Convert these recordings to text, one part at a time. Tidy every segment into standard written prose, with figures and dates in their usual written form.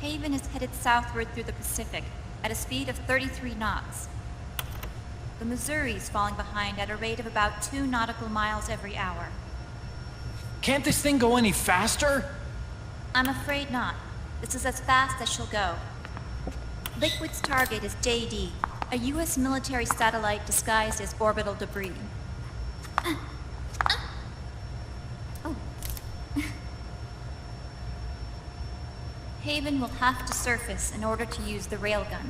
Haven is headed southward through the Pacific at a speed of 33 knots. The Missouri's falling behind at a rate of about 2 nautical miles every hour. Can't this thing go any faster? I'm afraid not. This is as fast as she'll go. Liquid's target is JD, a U.S. military satellite disguised as orbital debris. Oh. Haven will have to surface in order to use the railgun.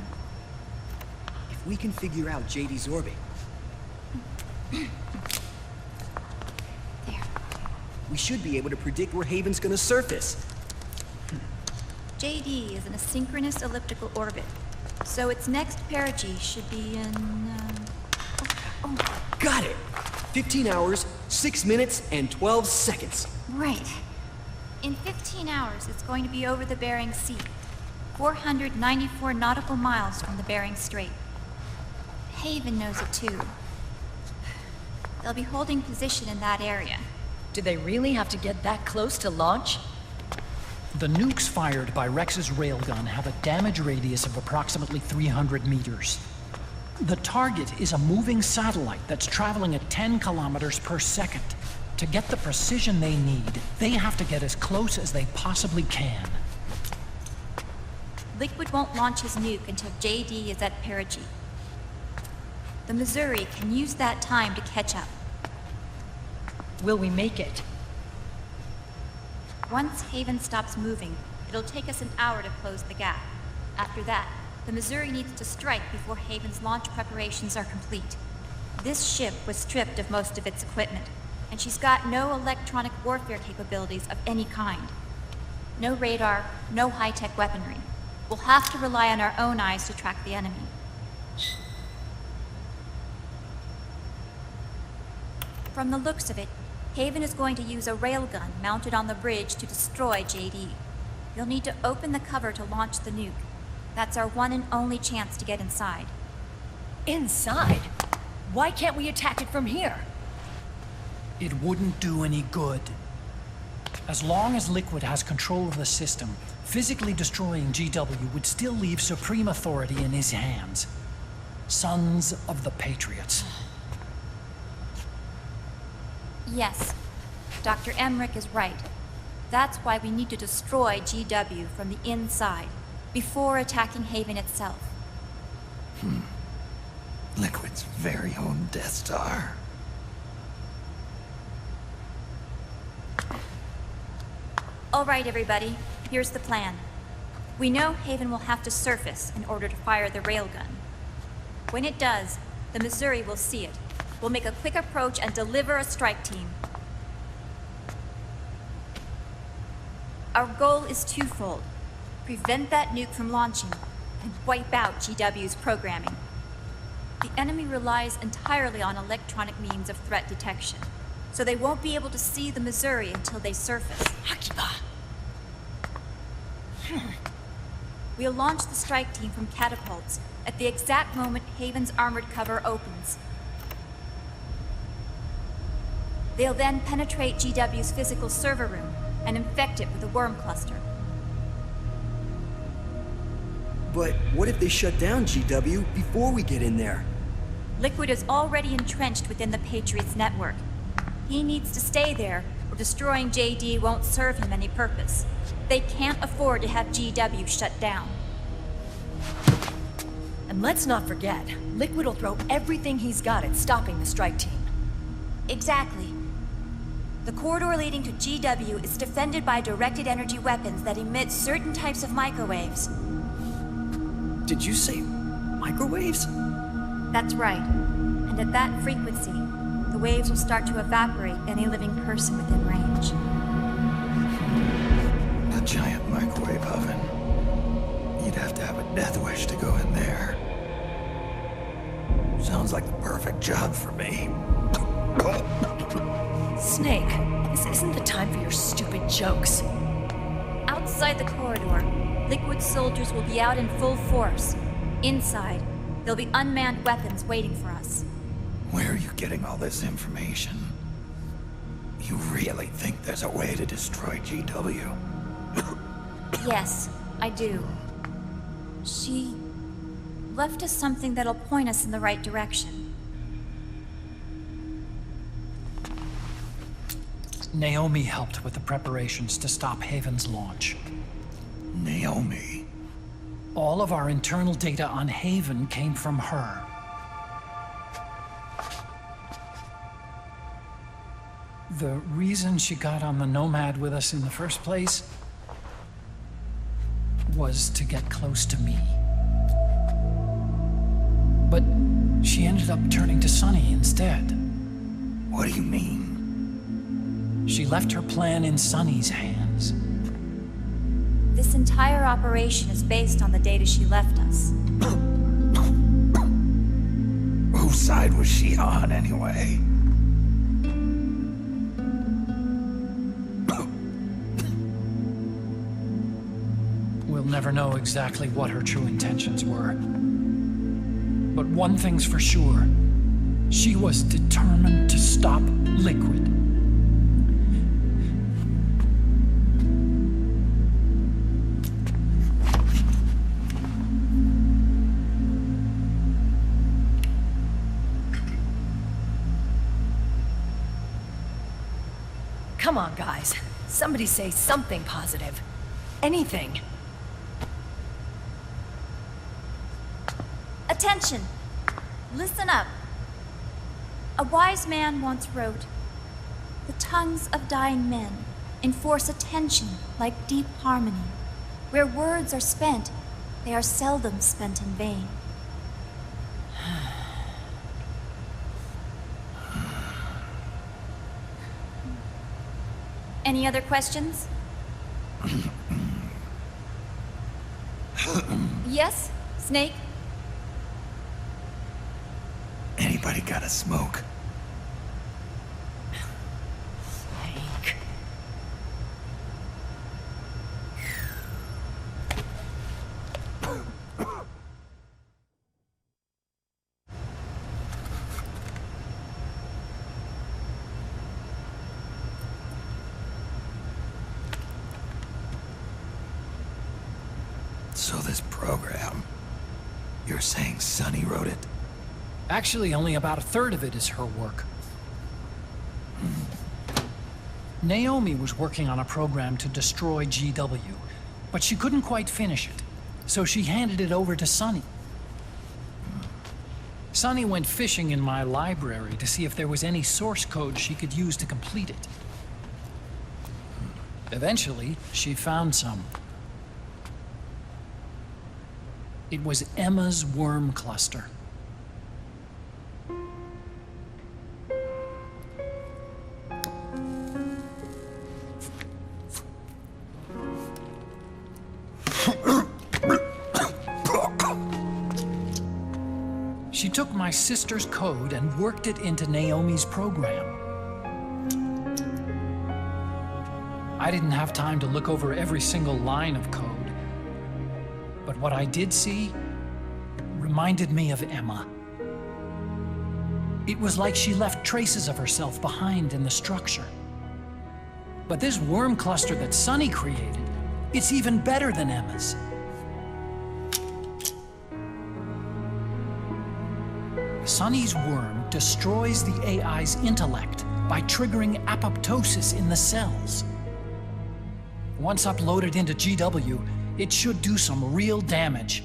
If we can figure out JD's orbit... There. we should be able to predict where Haven's gonna surface. JD is in a synchronous elliptical orbit, so its next perigee should be in, Got it! 15 hours, 6 minutes, and 12 seconds. Right. In 15 hours, it's going to be over the Bering Sea, 494 nautical miles from the Bering Strait. Haven knows it too. They'll be holding position in that area. Do they really have to get that close to launch? The nukes fired by Rex's railgun have a damage radius of approximately 300 meters. The target is a moving satellite that's traveling at 10 kilometers per second. To get the precision they need, they have to get as close as they possibly can. Liquid won't launch his nuke until JD is at perigee. The Missouri can use that time to catch up. Will we make it? Once Haven stops moving, it'll take us an hour to close the gap. After that, the Missouri needs to strike before Haven's launch preparations are complete. This ship was stripped of most of its equipment, and she's got no electronic warfare capabilities of any kind. No radar, no high-tech weaponry. We'll have to rely on our own eyes to track the enemy. From the looks of it, Haven is going to use a railgun mounted on the bridge to destroy JD. You'll need to open the cover to launch the nuke. That's our one and only chance to get inside. Inside? Why can't we attack it from here? It wouldn't do any good. As long as Liquid has control of the system, physically destroying GW would still leave supreme authority in his hands. Sons of the Patriots. Yes, Dr. Emmerich is right. That's why we need to destroy GW from the inside, before attacking Haven itself. Liquid's very own Death Star. All right, everybody, here's the plan. We know Haven will have to surface in order to fire the railgun. When it does, the Missouri will see it. We'll make a quick approach and deliver a strike team. Our goal is twofold. Prevent that nuke from launching, and wipe out GW's programming. The enemy relies entirely on electronic means of threat detection, so they won't be able to see the Missouri until they surface. Acabar. We'll launch the strike team from catapults at the exact moment Haven's armored cover opens. They'll then penetrate GW's physical server room and infect it with a worm cluster. But what if they shut down GW before we get in there? Liquid is already entrenched within the Patriots network. He needs to stay there, or destroying JD won't serve him any purpose. They can't afford to have GW shut down. And let's not forget, Liquid will throw everything he's got at stopping the strike team. Exactly. The corridor leading to GW is defended by directed energy weapons that emit certain types of microwaves. Did you say microwaves? That's right. And at that frequency, the waves will start to evaporate any living person within range. A giant microwave oven. You'd have to have a death wish to go in there. Sounds like the perfect job for me. Snake, this isn't the time for your stupid jokes. Outside the corridor, Liquid soldiers will be out in full force. Inside, there'll be unmanned weapons waiting for us. Where are you getting all this information? You really think there's a way to destroy GW? Yes, I do. She left us something that'll point us in the right direction. Naomi helped with the preparations to stop Haven's launch. Naomi. All of our internal data on Haven came from her. The reason she got on the Nomad with us in the first place was to get close to me. But she ended up turning to Sunny instead. What do you mean? She left her plan in Sunny's hands. This entire operation is based on the data she left us. Whose side was she on, anyway? We'll never know exactly what her true intentions were. But one thing's for sure. She was determined to stop Liquid. Come on, guys. Somebody say something positive. Anything. Attention! Listen up. A wise man once wrote, "The tongues of dying men enforce attention like deep harmony. Where words are spent, they are seldom spent in vain." Any other questions? Yes, Snake? Anybody got a smoke? Snake. So this program, you're saying Sunny wrote it? Actually, only about a third of it is her work. Naomi was working on a program to destroy GW, but she couldn't quite finish it, so she handed it over to Sunny. Sunny went fishing in my library to see if there was any source code she could use to complete it. Eventually, she found some. It was Emma's worm cluster. She took my sister's code and worked it into Naomi's program. I didn't have time to look over every single line of code, but what I did see reminded me of Emma. It was like she left traces of herself behind in the structure. But this worm cluster that Sunny created, it's even better than Emma's. Sunny's worm destroys the AI's intellect by triggering apoptosis in the cells. Once uploaded into GW, it should do some real damage.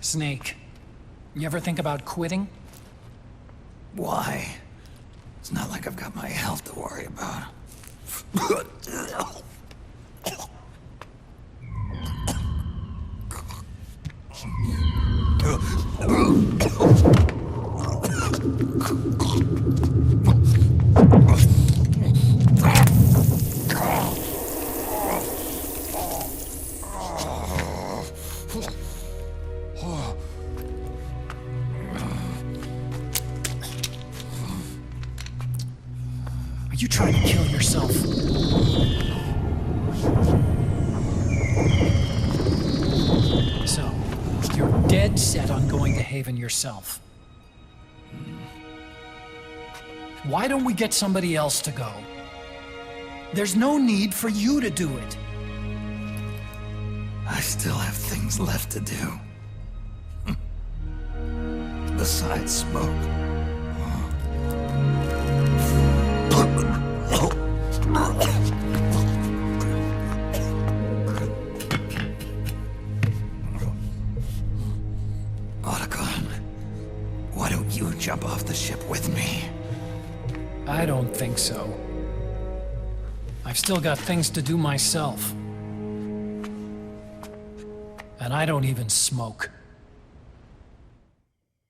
Snake, you ever think about quitting? Why? It's not like I've got my health to worry about. Are you trying to kill yourself? So, you're dead set on going to Haven yourself. Why don't we get somebody else to go? There's no need for you to do it. I still have things left to do. Besides smoke. Why don't you jump off the ship with me? I don't think so. I've still got things to do myself. And I don't even smoke.